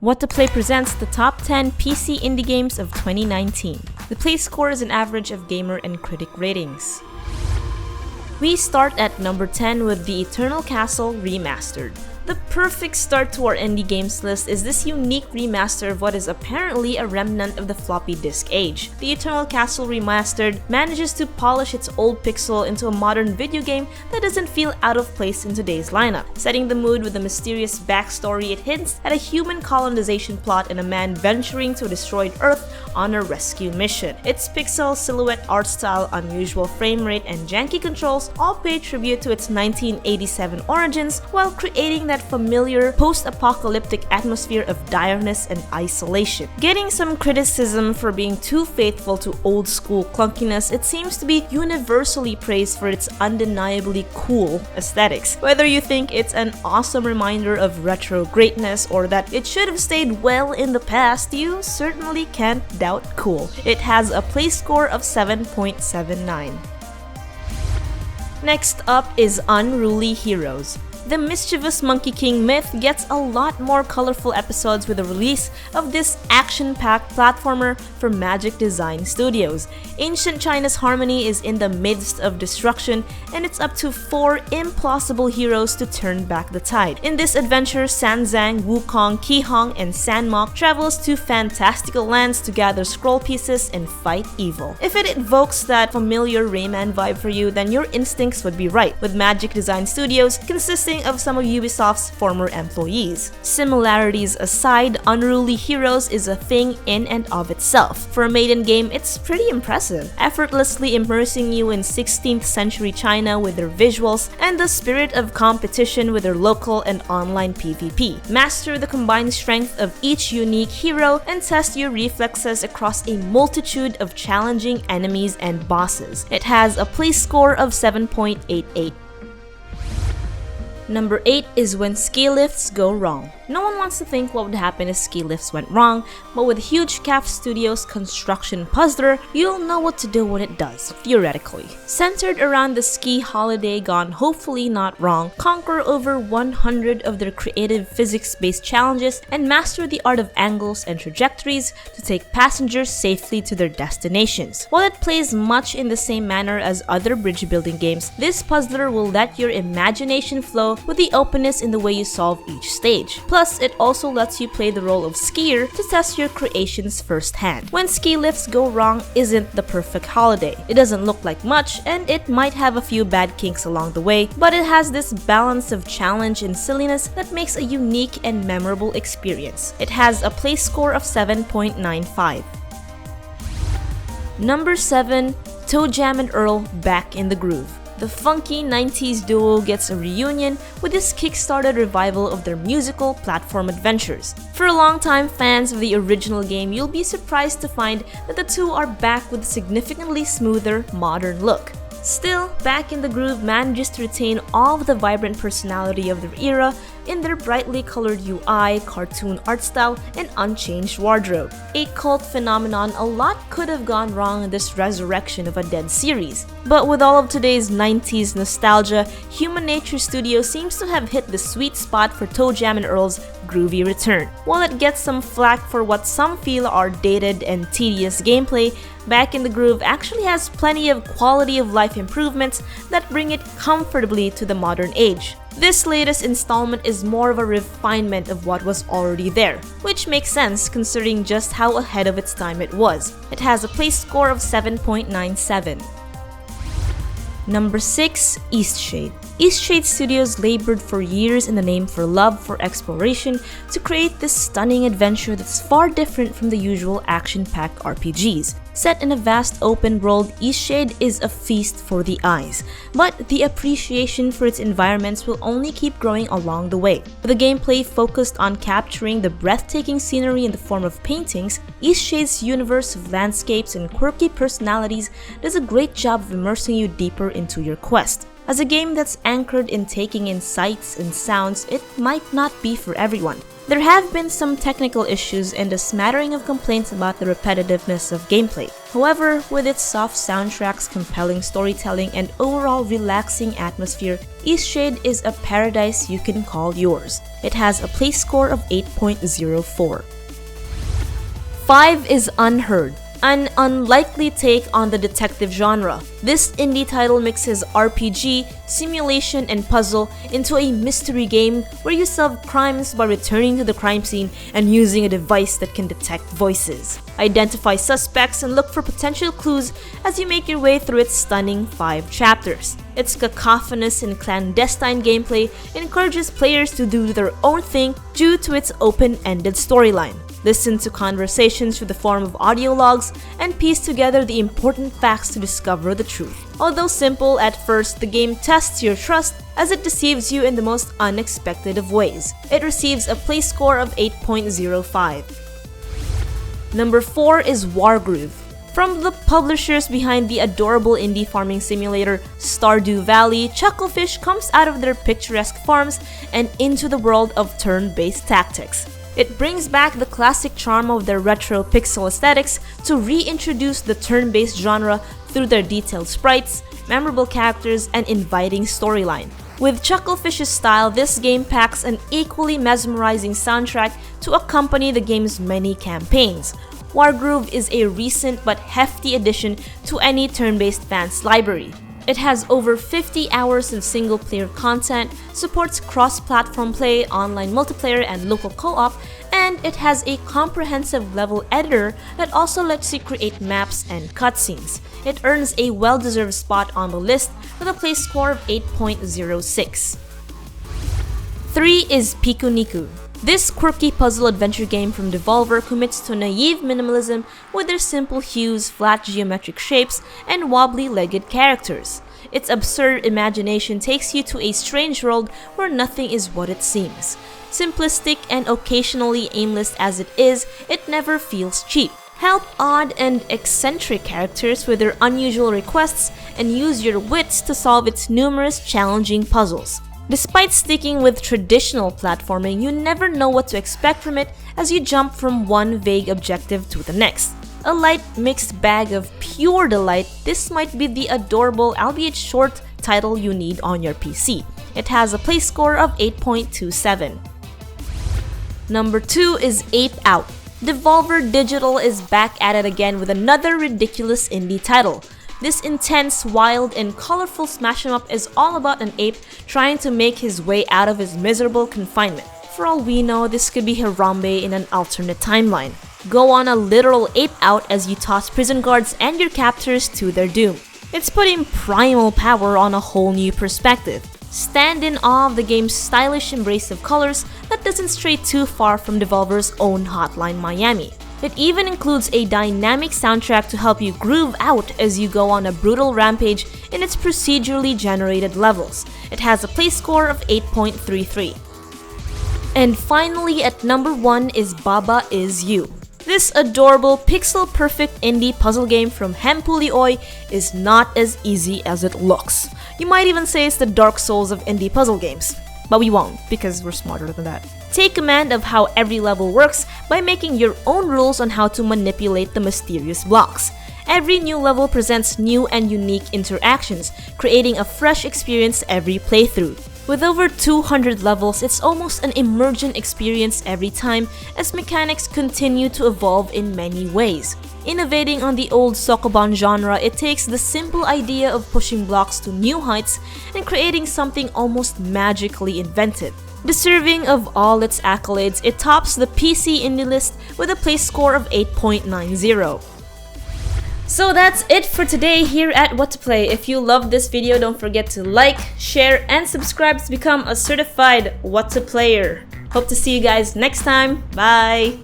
whatoplay presents the top 10 PC indie games of 2019. The play score is an average of gamer and critic ratings. We start at number 10 with The Eternal Castle Remastered. The perfect start to our indie games list is this unique remaster of what is apparently a remnant of the floppy disk age. The Eternal Castle Remastered manages to polish its old pixel into a modern video game that doesn't feel out of place in today's lineup. Setting the mood with a mysterious backstory, it hints at a human colonization plot and a man venturing to a destroyed Earth on a rescue mission. Its pixel silhouette art style, unusual frame rate, and janky controls all pay tribute to its 1987 origins while creating that familiar post-apocalyptic atmosphere of direness and isolation. Getting some criticism for being too faithful to old-school clunkiness, it seems to be universally praised for its undeniably cool aesthetics. Whether you think it's an awesome reminder of retro greatness or that it should have stayed well in the past, you certainly can't doubt cool. It has a play score of 7.79. Next up is Unruly Heroes. The mischievous Monkey King myth gets a lot more colorful episodes with the release of this action-packed platformer for Magic Design Studios. Ancient China's harmony is in the midst of destruction, and it's up to 4 implausible heroes to turn back the tide. In this adventure, Sanzang, Wukong, Qihong, and Sanmok travels to fantastical lands to gather scroll pieces and fight evil. If it evokes that familiar Rayman vibe for you, then your instincts would be right, with Magic Design Studios consisting of some of Ubisoft's former employees. Similarities aside, Unruly Heroes is a thing in and of itself. For a maiden game, it's pretty impressive, effortlessly immersing you in 16th century China with their visuals and the spirit of competition with their local and online PvP. Master the combined strength of each unique hero and test your reflexes across a multitude of challenging enemies and bosses. It has a play score of 7.88. Number 8 is When Ski Lifts Go Wrong. No one wants to think what would happen if ski lifts went wrong, but with Huge Calf Studios' construction puzzler, you'll know what to do when it does, theoretically. Centered around the ski holiday gone hopefully not wrong, conquer over 100 of their creative physics-based challenges and master the art of angles and trajectories to take passengers safely to their destinations. While it plays much in the same manner as other bridge building games, this puzzler will let your imagination flow with the openness in the way you solve each stage. Plus, it also lets you play the role of skier to test your creations firsthand. When Ski Lifts Go Wrong isn't the perfect holiday. It doesn't look like much, and it might have a few bad kinks along the way, but it has this balance of challenge and silliness that makes a unique and memorable experience. It has a play score of 7.95. Number 7, ToeJam and Earl Back in the Groove. The funky 90s duo gets a reunion with this kickstarted revival of their musical platform adventures. For longtime fans of the original game, you'll be surprised to find that the two are back with a significantly smoother, modern look. Still, Back in the Groove manages to retain all of the vibrant personality of their era in their brightly colored UI, cartoon art style, and unchanged wardrobe. A cult phenomenon, a lot could have gone wrong in this resurrection of a dead series. But with all of today's 90s nostalgia, Human Nature Studio seems to have hit the sweet spot for ToeJam and Earl's groovy return. While it gets some flack for what some feel are dated and tedious gameplay, Back in the Groove actually has plenty of quality of life improvements that bring it comfortably to the modern age. This latest installment is more of a refinement of what was already there, which makes sense considering just how ahead of its time it was. It has a play score of 7.97. Number 6, Eastshade. Eastshade Studios labored for years in the name for love for exploration to create this stunning adventure that's far different from the usual action-packed RPGs. Set in a vast open world, Eastshade is a feast for the eyes, but the appreciation for its environments will only keep growing along the way. With the gameplay focused on capturing the breathtaking scenery in the form of paintings, Eastshade's universe of landscapes and quirky personalities does a great job of immersing you deeper into your quest. As a game that's anchored in taking in sights and sounds, it might not be for everyone. There have been some technical issues and a smattering of complaints about the repetitiveness of gameplay. However, with its soft soundtracks, compelling storytelling, and overall relaxing atmosphere, Eastshade is a paradise you can call yours. It has a play score of 8.04. 5 is Unheard, an unlikely take on the detective genre. This indie title mixes RPG, simulation, and puzzle into a mystery game where you solve crimes by returning to the crime scene and using a device that can detect voices. Identify suspects and look for potential clues as you make your way through its stunning 5 chapters. Its cacophonous and clandestine gameplay encourages players to do their own thing due to its open-ended storyline. Listen to conversations through the form of audio logs, and piece together the important facts to discover the truth. Although simple at first, the game tests your trust as it deceives you in the most unexpected of ways. It receives a play score of 8.05. Number 4 is WarGroove. From the publishers behind the adorable indie farming simulator Stardew Valley, Chucklefish comes out of their picturesque farms and into the world of turn-based tactics. It brings back the classic charm of their retro pixel aesthetics to reintroduce the turn-based genre through their detailed sprites, memorable characters, and inviting storyline. With Chucklefish's style, this game packs an equally mesmerizing soundtrack to accompany the game's many campaigns. WarGroove is a recent but hefty addition to any turn-based fan's library. It has over 50 hours of single-player content, supports cross-platform play, online multiplayer, and local co-op, and it has a comprehensive level editor that also lets you create maps and cutscenes. It earns a well-deserved spot on the list with a play score of 8.06. 3 is Pikuniku. This quirky puzzle adventure game from Devolver commits to naive minimalism with their simple hues, flat geometric shapes, and wobbly-legged characters. Its absurd imagination takes you to a strange world where nothing is what it seems. Simplistic and occasionally aimless as it is, it never feels cheap. Help odd and eccentric characters with their unusual requests and use your wits to solve its numerous challenging puzzles. Despite sticking with traditional platforming, you never know what to expect from it as you jump from one vague objective to the next. A light mixed bag of pure delight, this might be the adorable, albeit short, title you need on your PC. It has a play score of 8.27. Number 2 is Ape Out. Devolver Digital is back at it again with another ridiculous indie title. This intense, wild, and colorful smash-em-up is all about an ape trying to make his way out of his miserable confinement. For all we know, this could be Harambe in an alternate timeline. Go on a literal ape out as you toss prison guards and your captors to their doom. It's putting primal power on a whole new perspective. Stand in awe of the game's stylish embrace of colors that doesn't stray too far from Devolver's own Hotline Miami. It even includes a dynamic soundtrack to help you groove out as you go on a brutal rampage in its procedurally generated levels. It has a play score of 8.33. And finally, at number 1 is Baba Is You. This adorable, pixel-perfect indie puzzle game from Hempulioi is not as easy as it looks. You might even say it's the Dark Souls of indie puzzle games. But we won't, because we're smarter than that. Take command of how every level works by making your own rules on how to manipulate the mysterious blocks. Every new level presents new and unique interactions, creating a fresh experience every playthrough. With over 200 levels, it's almost an emergent experience every time as mechanics continue to evolve in many ways. Innovating on the old Sokoban genre, it takes the simple idea of pushing blocks to new heights and creating something almost magically invented. Deserving of all its accolades, it tops the PC indie list with a play score of 8.90. So that's it for today here at What to Play. If you loved this video, don't forget to like, share, and subscribe to become a certified What to Player. Hope to see you guys next time. Bye!